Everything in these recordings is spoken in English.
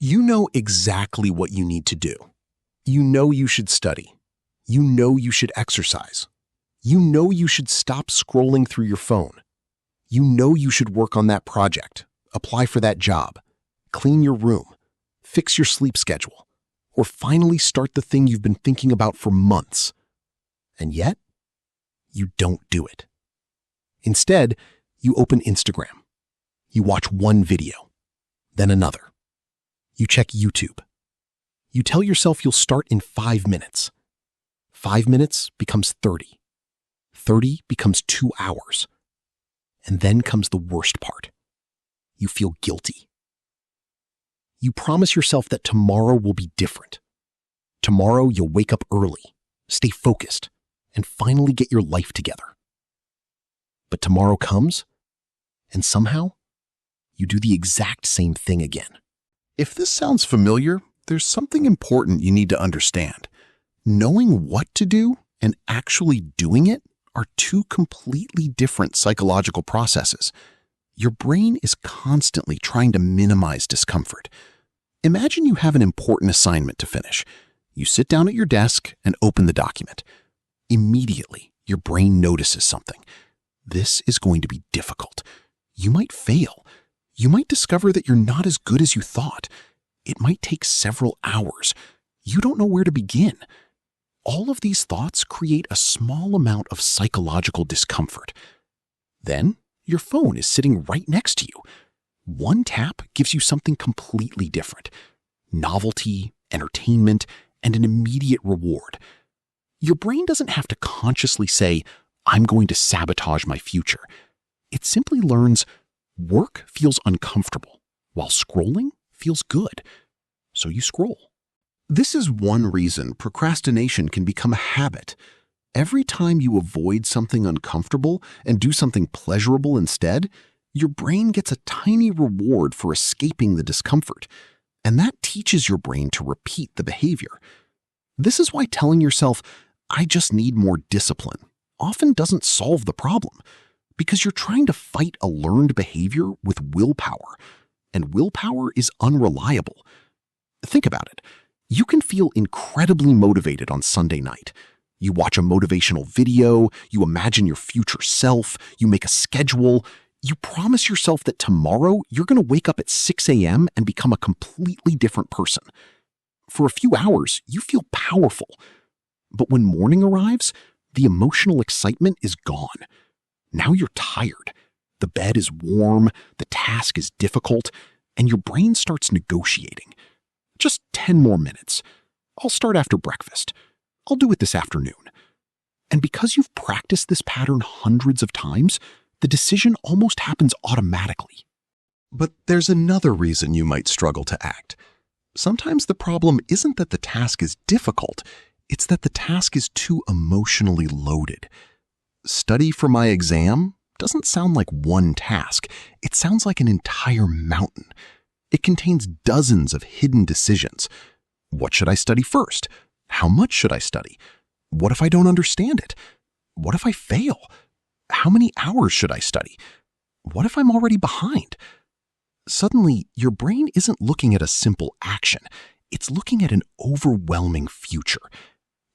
You know exactly what you need to do. You know you should study. You know you should exercise. You know you should stop scrolling through your phone. You know you should work on that project, apply for that job, clean your room, fix your sleep schedule, or finally start the thing you've been thinking about for months. And yet, you don't do it. Instead, you open Instagram. You watch one video, then another. You check YouTube. You tell yourself you'll start in 5 minutes. 5 minutes becomes 30. 30 becomes 2 hours. And then comes the worst part. You feel guilty. You promise yourself that tomorrow will be different. Tomorrow you'll wake up early, stay focused, and finally get your life together. But tomorrow comes, and somehow, you do the exact same thing again. If this sounds familiar, there's something important you need to understand. Knowing what to do and actually doing it are two completely different psychological processes. Your brain is constantly trying to minimize discomfort. Imagine you have an important assignment to finish. You sit down at your desk and open the document. Immediately, your brain notices something. This is going to be difficult. You might fail. You might discover that you're not as good as you thought. It might take several hours. You don't know where to begin. All of these thoughts create a small amount of psychological discomfort. Then, your phone is sitting right next to you. One tap gives you something completely different. Novelty, entertainment, and an immediate reward. Your brain doesn't have to consciously say, I'm going to sabotage my future. It simply learns, work feels uncomfortable, while scrolling feels good. So you scroll. This is one reason procrastination can become a habit. Every time you avoid something uncomfortable and do something pleasurable instead, your brain gets a tiny reward for escaping the discomfort, and that teaches your brain to repeat the behavior. This is why telling yourself, I just need more discipline, often doesn't solve the problem, because you're trying to fight a learned behavior with willpower, and willpower is unreliable. Think about it. You can feel incredibly motivated on Sunday night. You watch a motivational video, you imagine your future self, you make a schedule, you promise yourself that tomorrow you're going to wake up at 6 a.m. and become a completely different person. For a few hours, you feel powerful. But when morning arrives, the emotional excitement is gone. Now you're tired. The bed is warm, the task is difficult, and your brain starts negotiating. Just 10 more minutes. I'll start after breakfast. I'll do it this afternoon. And because you've practiced this pattern hundreds of times, the decision almost happens automatically. But there's another reason you might struggle to act. Sometimes the problem isn't that the task is difficult, it's that the task is too emotionally loaded. Study for my exam doesn't sound like one task. It sounds like an entire mountain. It contains dozens of hidden decisions. What should I study first? How much should I study? What if I don't understand it? What if I fail? How many hours should I study? What if I'm already behind? Suddenly, your brain isn't looking at a simple action. It's looking at an overwhelming future.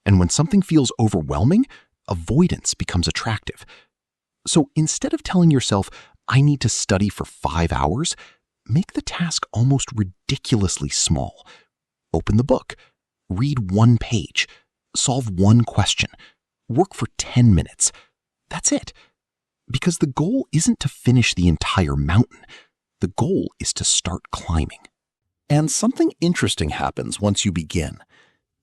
And when something feels overwhelming, avoidance becomes attractive. So instead of telling yourself, I need to study for 5 hours, make the task almost ridiculously small. Open the book, read one page, solve one question, work for 10 minutes. That's it. Because the goal isn't to finish the entire mountain. The goal is to start climbing. And something interesting happens once you begin.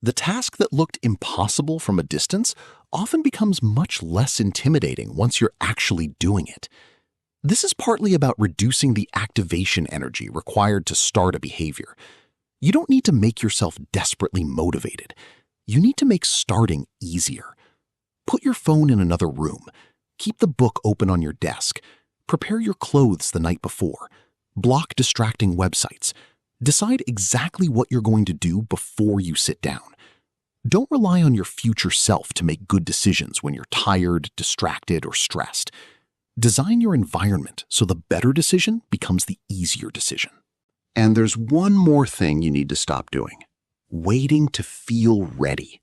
The task that looked impossible from a distance often becomes much less intimidating once you're actually doing it. This is partly about reducing the activation energy required to start a behavior. You don't need to make yourself desperately motivated. You need to make starting easier. Put your phone in another room. Keep the book open on your desk. Prepare your clothes the night before. Block distracting websites. Decide exactly what you're going to do before you sit down. Don't rely on your future self to make good decisions when you're tired, distracted, or stressed. Design your environment so the better decision becomes the easier decision. And there's one more thing you need to stop doing: waiting to feel ready.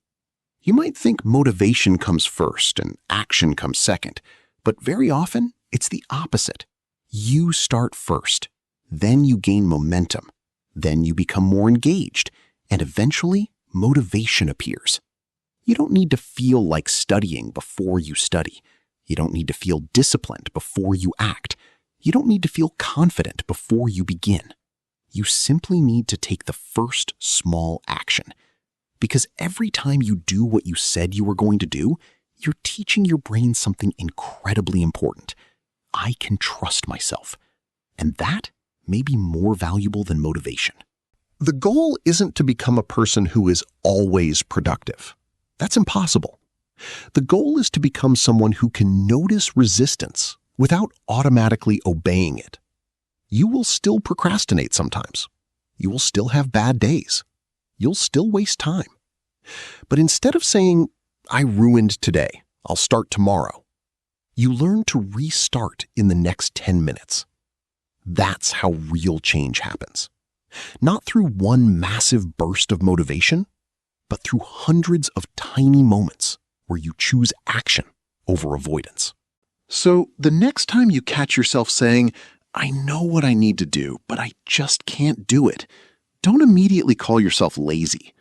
You might think motivation comes first and action comes second, but very often it's the opposite. You start first, then you gain momentum, then you become more engaged, and eventually motivation appears. You don't need to feel like studying before you study. You don't need to feel disciplined before you act. You don't need to feel confident before you begin. You simply need to take the first small action. Because every time you do what you said you were going to do, you're teaching your brain something incredibly important. I can trust myself. And that may be more valuable than motivation. The goal isn't to become a person who is always productive. That's impossible. The goal is to become someone who can notice resistance without automatically obeying it. You will still procrastinate sometimes. You will still have bad days. You'll still waste time. But instead of saying, "I ruined today, I'll start tomorrow," you learn to restart in the next 10 minutes. That's how real change happens. Not through one massive burst of motivation, but through hundreds of tiny moments where you choose action over avoidance. So the next time you catch yourself saying, "I know what I need to do, but I just can't do it," don't immediately call yourself lazy.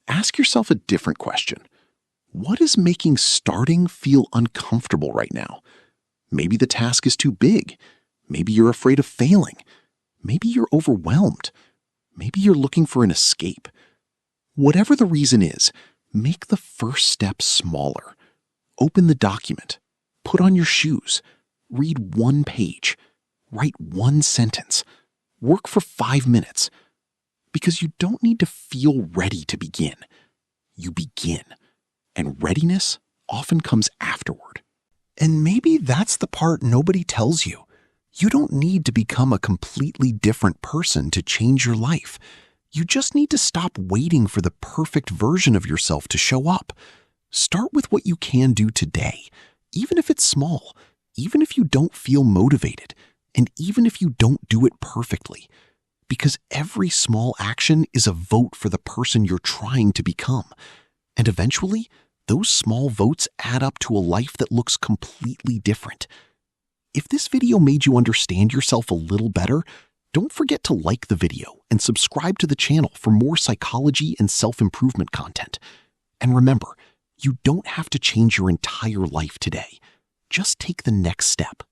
Ask yourself a different question. What is making starting feel uncomfortable right now? Maybe the task is too big. Maybe you're afraid of failing. Maybe you're overwhelmed. Maybe you're looking for an escape. Whatever the reason is, make the first step smaller. Open the document. Put on your shoes. Read one page. Write one sentence. Work for 5 minutes. Because you don't need to feel ready to begin. You begin. And readiness often comes afterward. And maybe that's the part nobody tells you. You don't need to become a completely different person to change your life. You just need to stop waiting for the perfect version of yourself to show up. Start with what you can do today, even if it's small, even if you don't feel motivated, and even if you don't do it perfectly. Because every small action is a vote for the person you're trying to become. And eventually, those small votes add up to a life that looks completely different. If this video made you understand yourself a little better, don't forget to like the video and subscribe to the channel for more psychology and self-improvement content. And remember, you don't have to change your entire life today. Just take the next step.